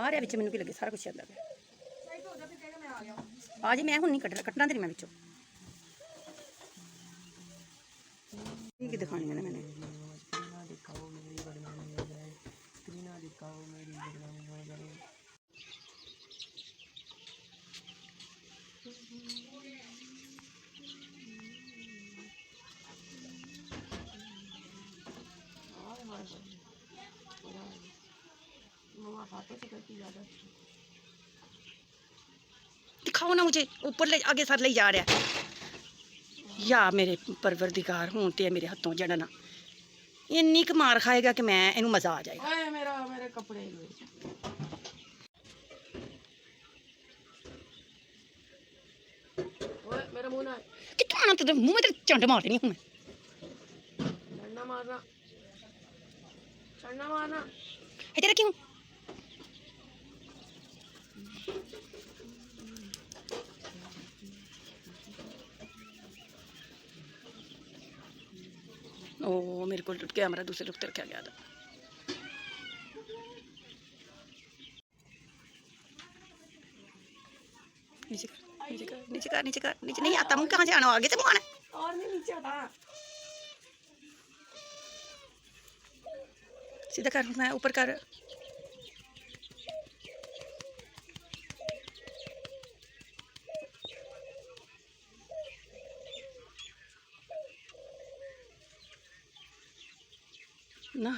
आ रहा बिच, मैनूं की लगे सारा कुछ आंदा पिया। आ जी, मैं हुण नहीं कट्टना तेरी मैं विचों की दिखानी है ना मैंने। दिखाओ ना मुझे, ऊपर ले आगे साथ ले जा रहा है या मेरे परवरदिगार हूं ते मेरे हाथों जड़ना इन्नी क मार खाएगा कि मैं इनू मजा आ जाएगा। मेरे कपड़े मेरा मुंह ना कितना आना तेरे मुंह में, तेरे चंड मार देनी हूं मैं। चंडा मारना, चंडा मारना इधर क्यों? ओ मेरे को कैमरा दूसरे रुख ते रखा गया था। नीचे कर, नीचे कर, नीचे कर, नीचे कर, नीचे नहीं आता मुंह, कहाँ से आना, आगे से मुंह आना और नहीं नीचे आता। सीधा कर, मैं ऊपर कर। ना